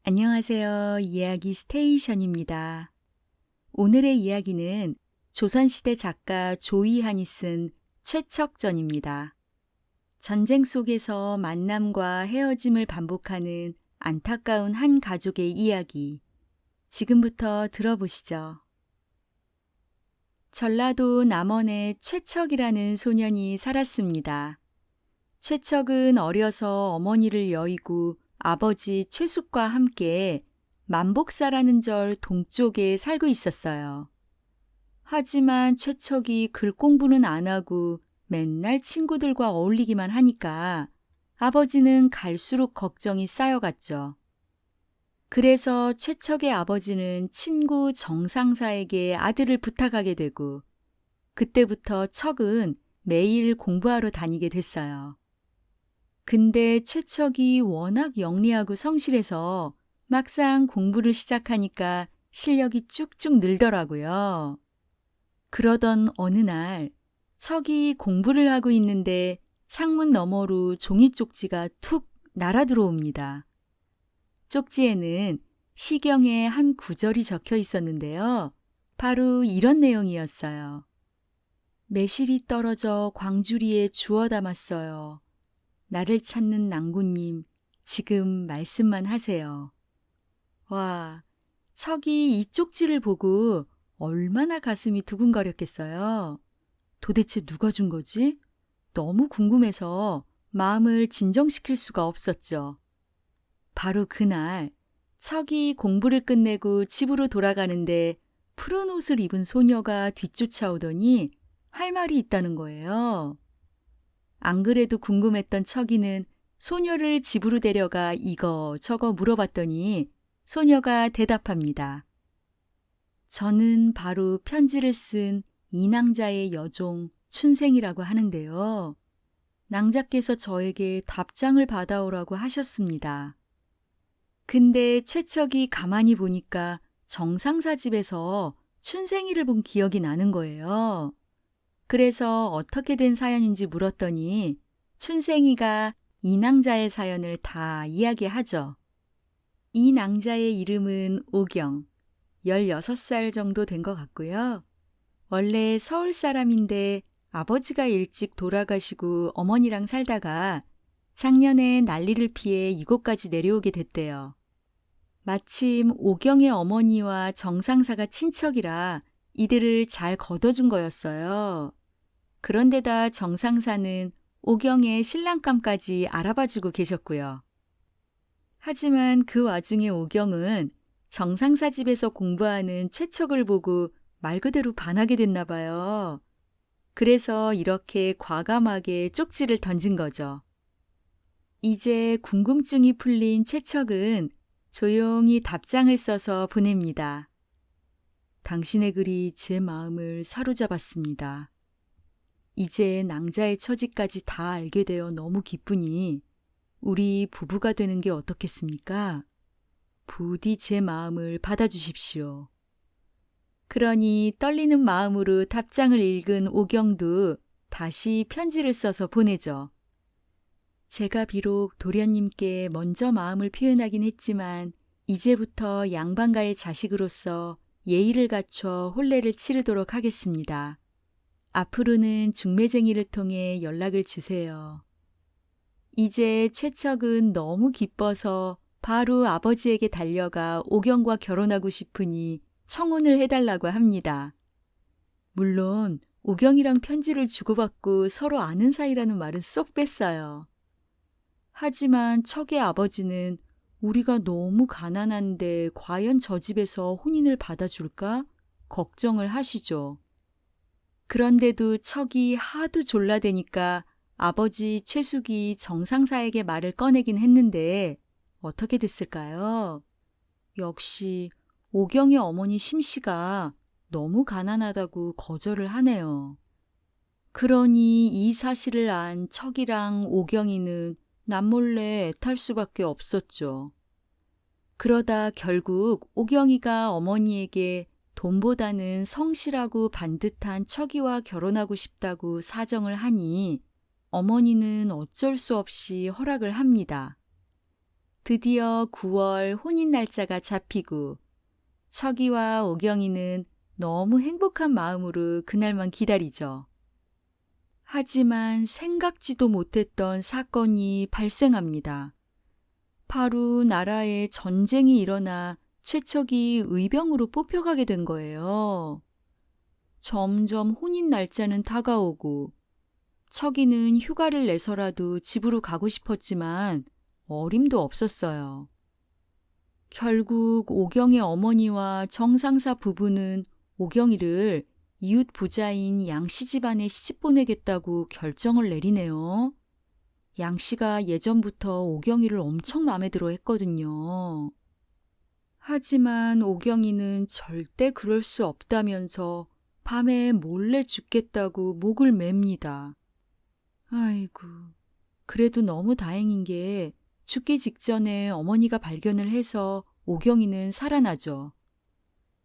안녕하세요. 이야기 스테이션입니다. 오늘의 이야기는 조선시대 작가 조이한이 쓴 최척전입니다. 전쟁 속에서 만남과 헤어짐을 반복하는 안타까운 한 가족의 이야기. 지금부터 들어보시죠. 전라도 남원에 최척이라는 소년이 살았습니다. 최척은 어려서 어머니를 여의고 아버지 최숙과 함께 만복사라는 절 동쪽에 살고 있었어요. 하지만 최척이 글 공부는 안 하고 맨날 친구들과 어울리기만 하니까 아버지는 갈수록 걱정이 쌓여갔죠. 그래서 최척의 아버지는 친구 정상사에게 아들을 부탁하게 되고 그때부터 척은 매일 공부하러 다니게 됐어요. 근데 최척이 워낙 영리하고 성실해서 막상 공부를 시작하니까 실력이 쭉쭉 늘더라고요. 그러던 어느 날 척이 공부를 하고 있는데 창문 너머로 종이 쪽지가 툭 날아 들어옵니다. 쪽지에는 시경의 한 구절이 적혀 있었는데요. 바로 이런 내용이었어요. 매실이 떨어져 광주리에 주워 담았어요. 나를 찾는 낭군님, 지금 말씀만 하세요. 와, 척이 이 쪽지를 보고 얼마나 가슴이 두근거렸겠어요. 도대체 누가 준 거지? 너무 궁금해서 마음을 진정시킬 수가 없었죠. 바로 그날, 척이 공부를 끝내고 집으로 돌아가는데 푸른 옷을 입은 소녀가 뒤쫓아오더니 할 말이 있다는 거예요. 안 그래도 궁금했던 척이는 소녀를 집으로 데려가 이거저거 물어봤더니 소녀가 대답합니다. 저는 바로 편지를 쓴 이낭자의 여종 춘생이라고 하는데요. 낭자께서 저에게 답장을 받아오라고 하셨습니다. 근데 최척이 가만히 보니까 정상사 집에서 춘생이를 본 기억이 나는 거예요. 그래서 어떻게 된 사연인지 물었더니 춘생이가 이낭자의 사연을 다 이야기하죠. 이 낭자의 이름은 오경, 16살 정도 된 것 같고요. 원래 서울 사람인데 아버지가 일찍 돌아가시고 어머니랑 살다가 작년에 난리를 피해 이곳까지 내려오게 됐대요. 마침 오경의 어머니와 정상사가 친척이라 이들을 잘 거둬준 거였어요. 그런데다 정상사는 오경의 신랑감까지 알아봐주고 계셨고요. 하지만 그 와중에 오경은 정상사 집에서 공부하는 최척을 보고 말 그대로 반하게 됐나 봐요. 그래서 이렇게 과감하게 쪽지를 던진 거죠. 이제 궁금증이 풀린 최척은 조용히 답장을 써서 보냅니다. 당신의 글이 제 마음을 사로잡았습니다. 이제 낭자의 처지까지 다 알게 되어 너무 기쁘니 우리 부부가 되는 게 어떻겠습니까? 부디 제 마음을 받아주십시오. 그러니 떨리는 마음으로 답장을 읽은 오경도 다시 편지를 써서 보내죠. 제가 비록 도련님께 먼저 마음을 표현하긴 했지만 이제부터 양반가의 자식으로서 예의를 갖춰 혼례를 치르도록 하겠습니다. 앞으로는 중매쟁이를 통해 연락을 주세요. 이제 최척은 너무 기뻐서 바로 아버지에게 달려가 오경과 결혼하고 싶으니 청혼을 해달라고 합니다. 물론 오경이랑 편지를 주고받고 서로 아는 사이라는 말은 쏙 뺐어요. 하지만 척의 아버지는 우리가 너무 가난한데 과연 저 집에서 혼인을 받아줄까? 걱정을 하시죠. 그런데도 척이 하도 졸라대니까 아버지 최숙이 정상사에게 말을 꺼내긴 했는데 어떻게 됐을까요? 역시 오경의 어머니 심씨가 너무 가난하다고 거절을 하네요. 그러니 이 사실을 안 척이랑 오경이는 남몰래 애탈 수밖에 없었죠. 그러다 결국 오경이가 어머니에게 돈보다는 성실하고 반듯한 척이와 결혼하고 싶다고 사정을 하니 어머니는 어쩔 수 없이 허락을 합니다. 드디어 9월 혼인 날짜가 잡히고 척이와 오경이는 너무 행복한 마음으로 그날만 기다리죠. 하지만 생각지도 못했던 사건이 발생합니다. 바로 나라에 전쟁이 일어나 최척이 의병으로 뽑혀가게 된 거예요. 점점 혼인 날짜는 다가오고 척이는 휴가를 내서라도 집으로 가고 싶었지만 어림도 없었어요. 결국 오경의 어머니와 정상사 부부는 오경이를 이웃 부자인 양씨 집안에 시집 보내겠다고 결정을 내리네요. 양씨가 예전부터 오경이를 엄청 마음에 들어 했거든요. 하지만 오경이는 절대 그럴 수 없다면서 밤에 몰래 죽겠다고 목을 맵니다. 아이고, 그래도 너무 다행인 게 죽기 직전에 어머니가 발견을 해서 오경이는 살아나죠.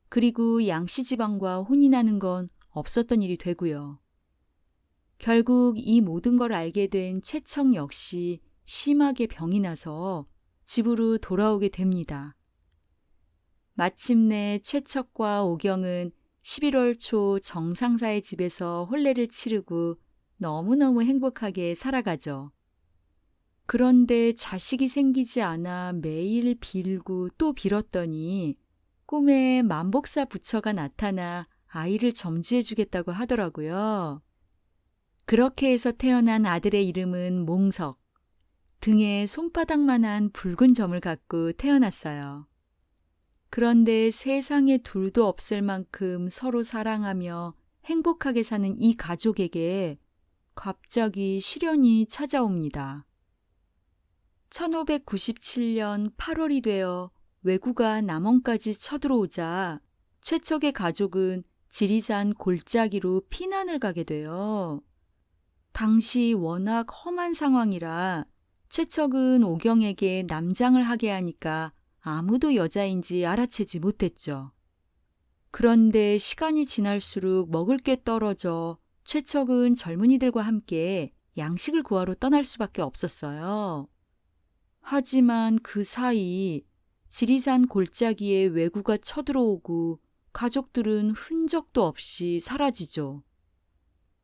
그리고 양씨 집안과 혼인하는 건 없었던 일이 되고요. 결국 이 모든 걸 알게 된 최척 역시 심하게 병이 나서 집으로 돌아오게 됩니다. 마침내 최척과 오경은 11월 초 정상사의 집에서 혼례를 치르고 너무너무 행복하게 살아가죠. 그런데 자식이 생기지 않아 매일 빌고 또 빌었더니 꿈에 만복사 부처가 나타나 아이를 점지해 주겠다고 하더라고요. 그렇게 해서 태어난 아들의 이름은 몽석. 등에 손바닥만한 붉은 점을 갖고 태어났어요. 그런데 세상에 둘도 없을 만큼 서로 사랑하며 행복하게 사는 이 가족에게 갑자기 시련이 찾아옵니다. 1597년 8월이 되어 왜구가 남원까지 쳐들어오자 최척의 가족은 지리산 골짜기로 피난을 가게 돼요. 당시 워낙 험한 상황이라 최척은 오경에게 남장을 하게 하니까 아무도 여자인지 알아채지 못했죠. 그런데 시간이 지날수록 먹을 게 떨어져 최척은 젊은이들과 함께 양식을 구하러 떠날 수밖에 없었어요. 하지만 그 사이 지리산 골짜기에 왜구가 쳐들어오고 가족들은 흔적도 없이 사라지죠.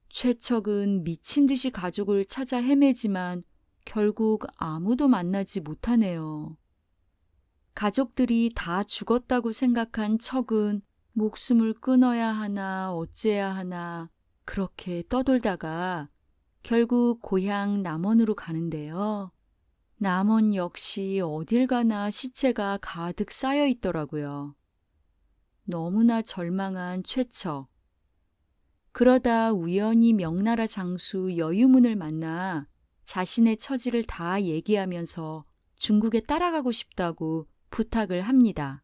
최척은 미친 듯이 가족을 찾아 헤매지만 결국 아무도 만나지 못하네요. 가족들이 다 죽었다고 생각한 척은 목숨을 끊어야 하나 어째야 하나 그렇게 떠돌다가 결국 고향 남원으로 가는데요. 남원 역시 어딜 가나 시체가 가득 쌓여 있더라고요. 너무나 절망한 최척. 그러다 우연히 명나라 장수 여유문을 만나 자신의 처지를 다 얘기하면서 중국에 따라가고 싶다고 부탁을 합니다.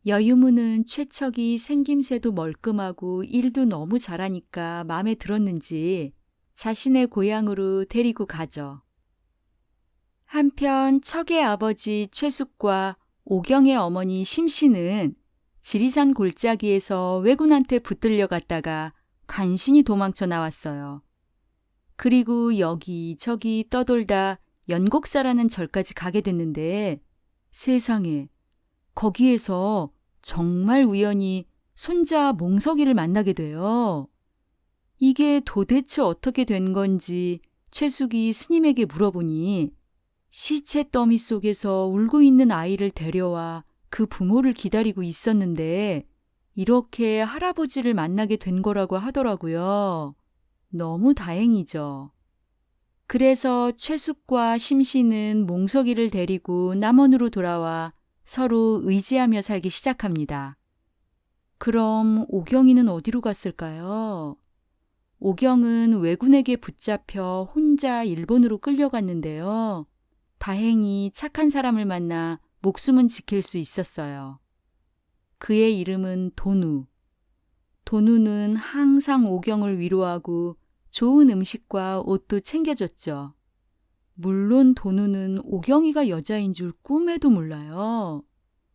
여유문은 최척이 생김새도 멀끔하고 일도 너무 잘하니까 마음에 들었는지 자신의 고향으로 데리고 가죠. 한편 척의 아버지 최숙과 오경의 어머니 심씨는 지리산 골짜기에서 왜군한테 붙들려 갔다가 간신히 도망쳐 나왔어요. 그리고 여기저기 떠돌다 연곡사라는 절까지 가게 됐는데 세상에 거기에서 정말 우연히 손자 몽석이를 만나게 돼요. 이게 도대체 어떻게 된 건지 최숙이 스님에게 물어보니 시체 더미 속에서 울고 있는 아이를 데려와 그 부모를 기다리고 있었는데 이렇게 할아버지를 만나게 된 거라고 하더라고요. 너무 다행이죠. 그래서 최숙과 심씨는 몽석이를 데리고 남원으로 돌아와 서로 의지하며 살기 시작합니다. 그럼 오경이는 어디로 갔을까요? 오경은 왜군에게 붙잡혀 혼자 일본으로 끌려갔는데요. 다행히 착한 사람을 만나 목숨은 지킬 수 있었어요. 그의 이름은 도누. 도누는 항상 오경을 위로하고 좋은 음식과 옷도 챙겨줬죠. 물론 도누는 오경이가 여자인 줄 꿈에도 몰라요.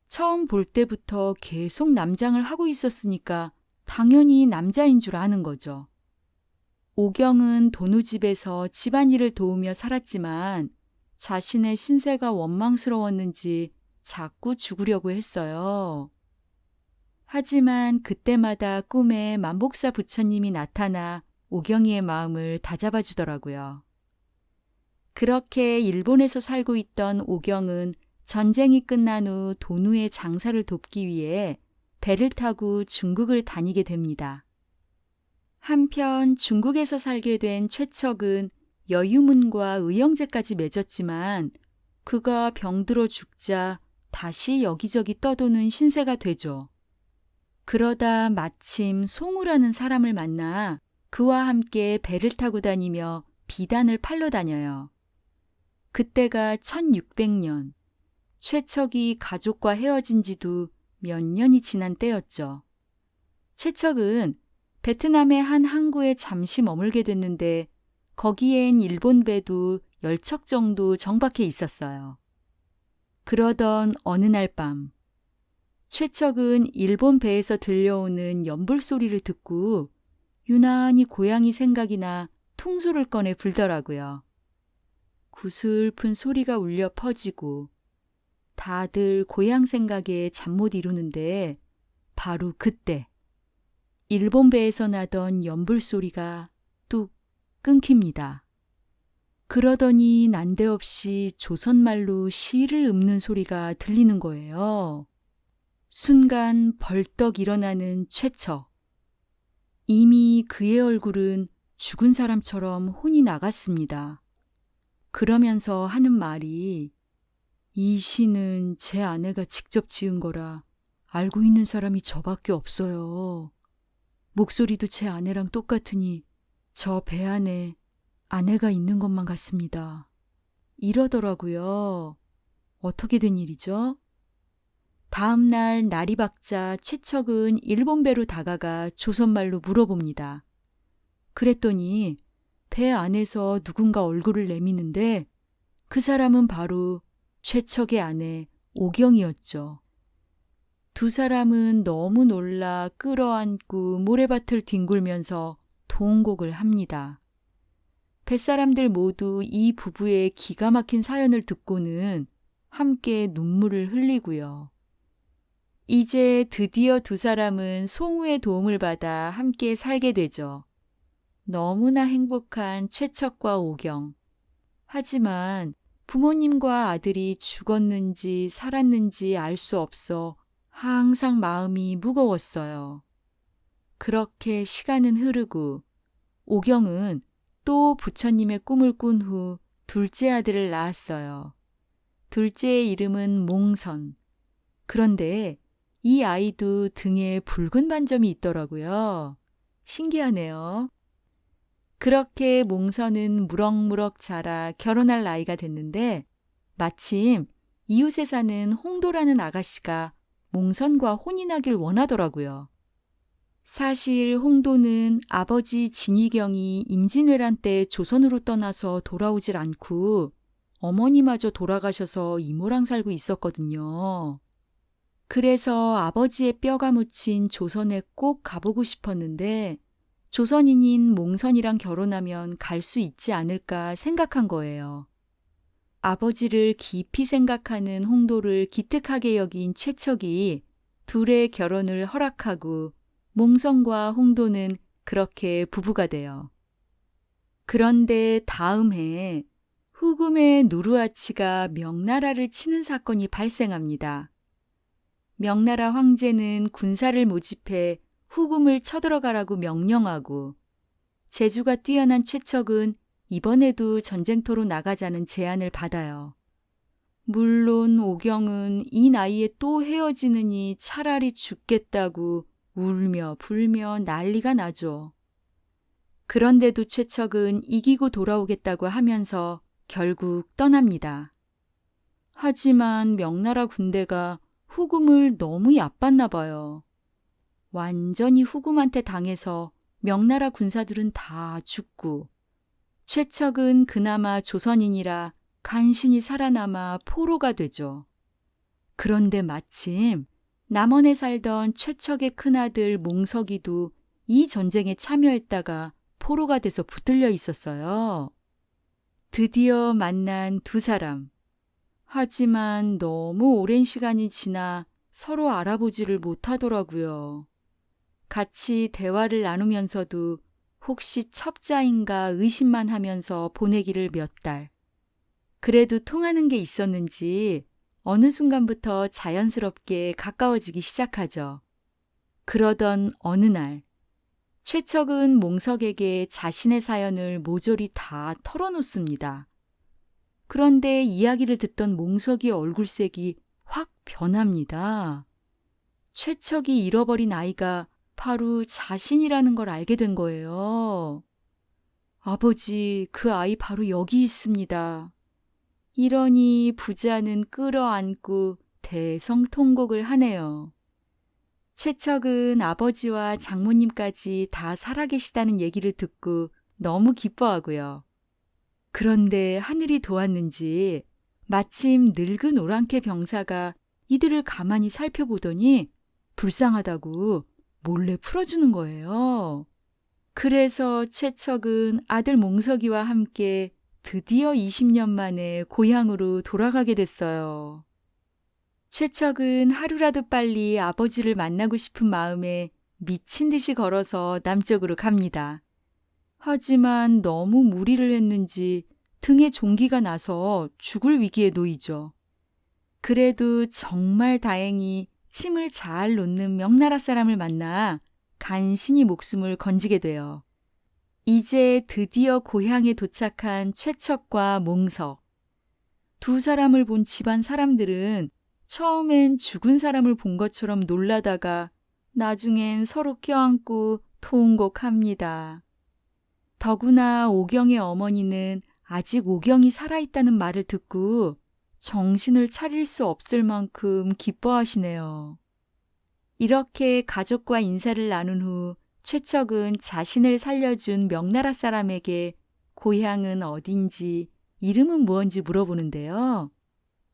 처음 볼 때부터 계속 남장을 하고 있었으니까 당연히 남자인 줄 아는 거죠. 오경은 도누 집에서 집안일을 도우며 살았지만 자신의 신세가 원망스러웠는지 자꾸 죽으려고 했어요. 하지만 그때마다 꿈에 만복사 부처님이 나타나 오경이의 마음을 다잡아 주더라고요. 그렇게 일본에서 살고 있던 오경은 전쟁이 끝난 후 돈우의 장사를 돕기 위해 배를 타고 중국을 다니게 됩니다. 한편 중국에서 살게 된 최척은 여유문과 의형제까지 맺었지만 그가 병들어 죽자 다시 여기저기 떠도는 신세가 되죠. 그러다 마침 송우라는 사람을 만나 그와 함께 배를 타고 다니며 비단을 팔러 다녀요. 그때가 1600년, 최척이 가족과 헤어진 지도 몇 년이 지난 때였죠. 최척은 베트남의 한 항구에 잠시 머물게 됐는데 거기엔 일본 배도 10척 정도 정박해 있었어요. 그러던 어느 날 밤, 최척은 일본 배에서 들려오는 연불 소리를 듣고 유난히 고향이 생각이 나 퉁소를 꺼내 불더라고요. 구슬픈 소리가 울려 퍼지고 다들 고향 생각에 잠 못 이루는데 바로 그때 일본 배에서 나던 연불 소리가 뚝 끊깁니다. 그러더니 난데없이 조선말로 시를 읊는 소리가 들리는 거예요. 순간 벌떡 일어나는 최척. 이미 그의 얼굴은 죽은 사람처럼 혼이 나갔습니다. 그러면서 하는 말이 이 시는 제 아내가 직접 지은 거라 알고 있는 사람이 저밖에 없어요. 목소리도 제 아내랑 똑같으니 저 배 안에 아내가 있는 것만 같습니다. 이러더라고요. 어떻게 된 일이죠? 다음 날 날이 밝자 최척은 일본 배로 다가가 조선말로 물어봅니다. 그랬더니 배 안에서 누군가 얼굴을 내미는데 그 사람은 바로 최척의 아내 오경이었죠. 두 사람은 너무 놀라 끌어안고 모래밭을 뒹굴면서 도옹곡을 합니다. 뱃사람들 모두 이 부부의 기가 막힌 사연을 듣고는 함께 눈물을 흘리고요. 이제 드디어 두 사람은 송우의 도움을 받아 함께 살게 되죠. 너무나 행복한 최척과 오경. 하지만 부모님과 아들이 죽었는지 살았는지 알 수 없어 항상 마음이 무거웠어요. 그렇게 시간은 흐르고 오경은 또 부처님의 꿈을 꾼 후 둘째 아들을 낳았어요. 둘째의 이름은 몽선. 그런데 이 아이도 등에 붉은 반점이 있더라고요. 신기하네요. 그렇게 몽선은 무럭무럭 자라 결혼할 나이가 됐는데 마침 이웃에 사는 홍도라는 아가씨가 몽선과 혼이 나길 원하더라고요. 사실 홍도는 아버지 진희경이 임진왜란 때 조선으로 떠나서 돌아오질 않고 어머니마저 돌아가셔서 이모랑 살고 있었거든요. 그래서 아버지의 뼈가 묻힌 조선에 꼭 가보고 싶었는데 조선인인 몽선이랑 결혼하면 갈 수 있지 않을까 생각한 거예요. 아버지를 깊이 생각하는 홍도를 기특하게 여긴 최척이 둘의 결혼을 허락하고 몽선과 홍도는 그렇게 부부가 돼요. 그런데 다음 해에 후금의 누르하치가 명나라를 치는 사건이 발생합니다. 명나라 황제는 군사를 모집해 후금을 쳐들어가라고 명령하고 재주가 뛰어난 최척은 이번에도 전쟁터로 나가자는 제안을 받아요. 물론 오경은 이 나이에 또 헤어지느니 차라리 죽겠다고 울며 불며 난리가 나죠. 그런데도 최척은 이기고 돌아오겠다고 하면서 결국 떠납니다. 하지만 명나라 군대가 후금을 너무 얕봤나 봐요. 완전히 후금한테 당해서 명나라 군사들은 다 죽고 최척은 그나마 조선인이라 간신히 살아남아 포로가 되죠. 그런데 마침 남원에 살던 최척의 큰아들 몽석이도 이 전쟁에 참여했다가 포로가 돼서 붙들려 있었어요. 드디어 만난 두 사람. 하지만 너무 오랜 시간이 지나 서로 알아보지를 못하더라고요. 같이 대화를 나누면서도 혹시 첩자인가 의심만 하면서 보내기를 몇 달. 그래도 통하는 게 있었는지 어느 순간부터 자연스럽게 가까워지기 시작하죠. 그러던 어느 날, 최척은 몽석에게 자신의 사연을 모조리 다 털어놓습니다. 그런데 이야기를 듣던 몽석의 얼굴색이 확 변합니다. 최척이 잃어버린 아이가 바로 자신이라는 걸 알게 된 거예요. 아버지, 그 아이 바로 여기 있습니다. 이러니 부자는 끌어안고 대성통곡을 하네요. 최척은 아버지와 장모님까지 다 살아계시다는 얘기를 듣고 너무 기뻐하고요. 그런데 하늘이 도왔는지 마침 늙은 오랑캐 병사가 이들을 가만히 살펴보더니 불쌍하다고 몰래 풀어주는 거예요. 그래서 최척은 아들 몽석이와 함께 드디어 20년 만에 고향으로 돌아가게 됐어요. 최척은 하루라도 빨리 아버지를 만나고 싶은 마음에 미친 듯이 걸어서 남쪽으로 갑니다. 하지만 너무 무리를 했는지 등에 종기가 나서 죽을 위기에 놓이죠. 그래도 정말 다행히 침을 잘 놓는 명나라 사람을 만나 간신히 목숨을 건지게 돼요. 이제 드디어 고향에 도착한 최척과 몽석. 두 사람을 본 집안 사람들은 처음엔 죽은 사람을 본 것처럼 놀라다가 나중엔 서로 껴안고 통곡합니다. 더구나 오경의 어머니는 아직 오경이 살아있다는 말을 듣고 정신을 차릴 수 없을 만큼 기뻐하시네요. 이렇게 가족과 인사를 나눈 후 최척은 자신을 살려준 명나라 사람에게 고향은 어딘지 이름은 무언지 물어보는데요.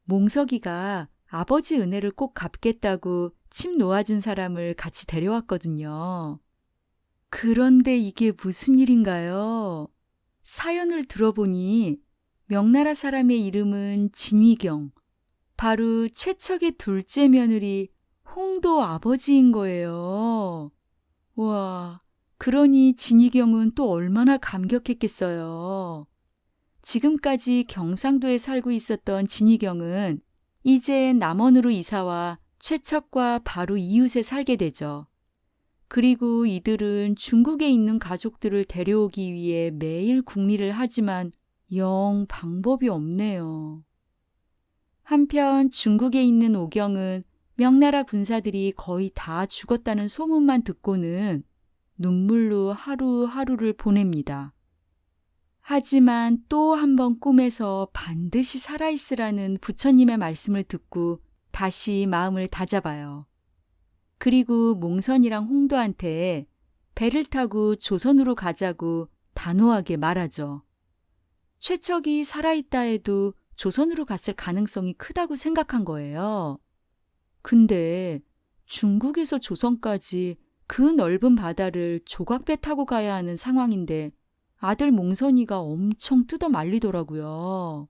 몽석이가 아버지 은혜를 꼭 갚겠다고 침 놓아준 사람을 같이 데려왔거든요. 그런데 이게 무슨 일인가요? 사연을 들어보니 명나라 사람의 이름은 진위경, 바로 최척의 둘째 며느리 홍도 아버지인 거예요. 와, 그러니 진위경은 또 얼마나 감격했겠어요. 지금까지 경상도에 살고 있었던 진위경은 이제 남원으로 이사와 최척과 바로 이웃에 살게 되죠. 그리고 이들은 중국에 있는 가족들을 데려오기 위해 매일 궁리를 하지만 영 방법이 없네요. 한편 중국에 있는 오경은 명나라 군사들이 거의 다 죽었다는 소문만 듣고는 눈물로 하루하루를 보냅니다. 하지만 또 한 번 꿈에서 반드시 살아있으라는 부처님의 말씀을 듣고 다시 마음을 다잡아요. 그리고 몽선이랑 홍도한테 배를 타고 조선으로 가자고 단호하게 말하죠. 최척이 살아있다 해도 조선으로 갔을 가능성이 크다고 생각한 거예요. 근데 중국에서 조선까지 그 넓은 바다를 조각배 타고 가야 하는 상황인데 아들 몽선이가 엄청 뜯어 말리더라고요.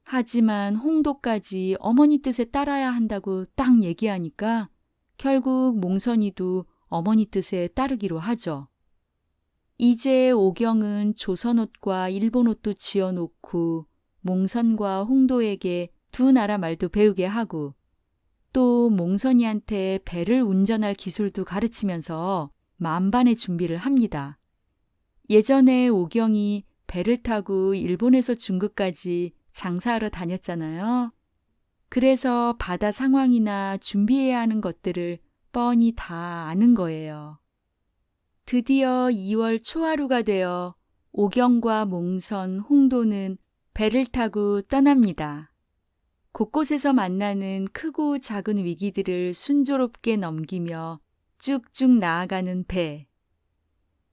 하지만 홍도까지 어머니 뜻에 따라야 한다고 딱 얘기하니까 결국 몽선이도 어머니 뜻에 따르기로 하죠. 이제 오경은 조선 옷과 일본 옷도 지어놓고 몽선과 홍도에게 두 나라 말도 배우게 하고 또 몽선이한테 배를 운전할 기술도 가르치면서 만반의 준비를 합니다. 예전에 오경이 배를 타고 일본에서 중국까지 장사하러 다녔잖아요. 그래서 바다 상황이나 준비해야 하는 것들을 뻔히 다 아는 거예요. 드디어 2월 초하루가 되어 오경과 몽선, 홍도는 배를 타고 떠납니다. 곳곳에서 만나는 크고 작은 위기들을 순조롭게 넘기며 쭉쭉 나아가는 배.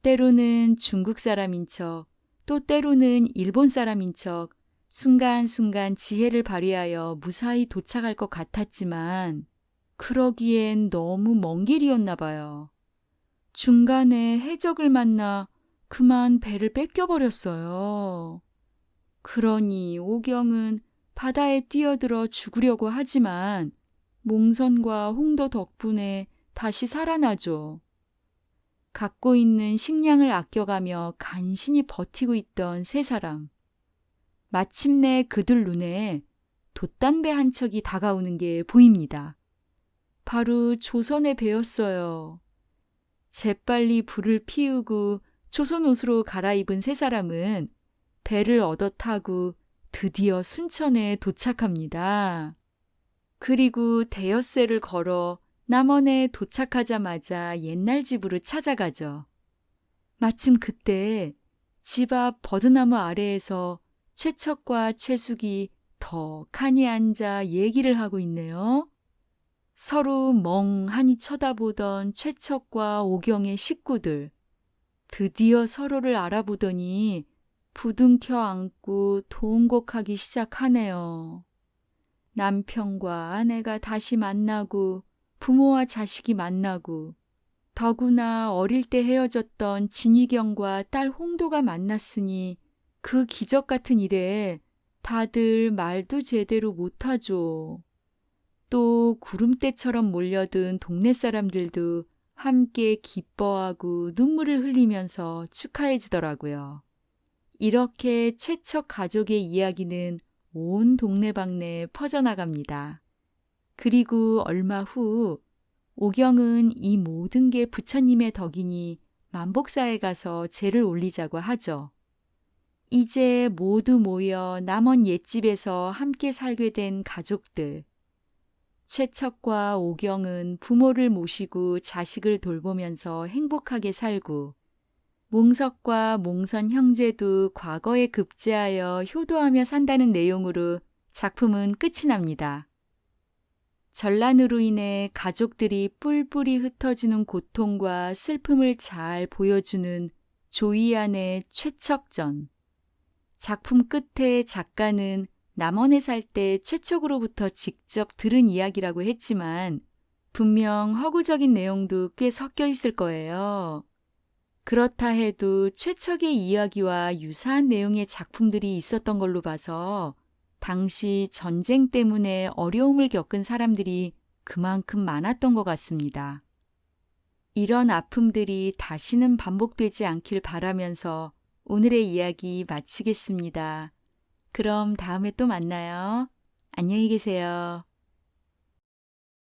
때로는 중국 사람인 척, 또 때로는 일본 사람인 척 순간순간 지혜를 발휘하여 무사히 도착할 것 같았지만 그러기엔 너무 먼 길이었나 봐요. 중간에 해적을 만나 그만 배를 뺏겨버렸어요. 그러니 오경은 바다에 뛰어들어 죽으려고 하지만 몽선과 홍도 덕분에 다시 살아나죠. 갖고 있는 식량을 아껴가며 간신히 버티고 있던 세 사람. 마침내 그들 눈에 돛단배 한 척이 다가오는 게 보입니다. 바로 조선의 배였어요. 재빨리 불을 피우고 조선 옷으로 갈아입은 세 사람은 배를 얻어 타고 드디어 순천에 도착합니다. 그리고 대여새를 걸어 남원에 도착하자마자 옛날 집으로 찾아가죠. 마침 그때 집 앞 버드나무 아래에서 최척과 최숙이 더 칸이 앉아 얘기를 하고 있네요. 서로 멍하니 쳐다보던 최척과 오경의 식구들. 드디어 서로를 알아보더니 부둥켜 안고 동곡하기 시작하네요. 남편과 아내가 다시 만나고 부모와 자식이 만나고 더구나 어릴 때 헤어졌던 진희경과 딸 홍도가 만났으니 그 기적 같은 일에 다들 말도 제대로 못하죠. 또 구름대처럼 몰려든 동네 사람들도 함께 기뻐하고 눈물을 흘리면서 축하해 주더라고요. 이렇게 최척 가족의 이야기는 온 동네방네에 퍼져나갑니다. 그리고 얼마 후 오경은 이 모든 게 부처님의 덕이니 만복사에 가서 제를 올리자고 하죠. 이제 모두 모여 남원 옛집에서 함께 살게 된 가족들. 최척과 오경은 부모를 모시고 자식을 돌보면서 행복하게 살고 몽석과 몽선 형제도 과거에 급제하여 효도하며 산다는 내용으로 작품은 끝이 납니다. 전란으로 인해 가족들이 뿔뿔이 흩어지는 고통과 슬픔을 잘 보여주는 조이안의 최척전. 작품 끝에 작가는 남원에 살 때 최척으로부터 직접 들은 이야기라고 했지만 분명 허구적인 내용도 꽤 섞여 있을 거예요. 그렇다 해도 최척의 이야기와 유사한 내용의 작품들이 있었던 걸로 봐서 당시 전쟁 때문에 어려움을 겪은 사람들이 그만큼 많았던 것 같습니다. 이런 아픔들이 다시는 반복되지 않길 바라면서 오늘의 이야기 마치겠습니다. 그럼 다음에 또 만나요. 안녕히 계세요.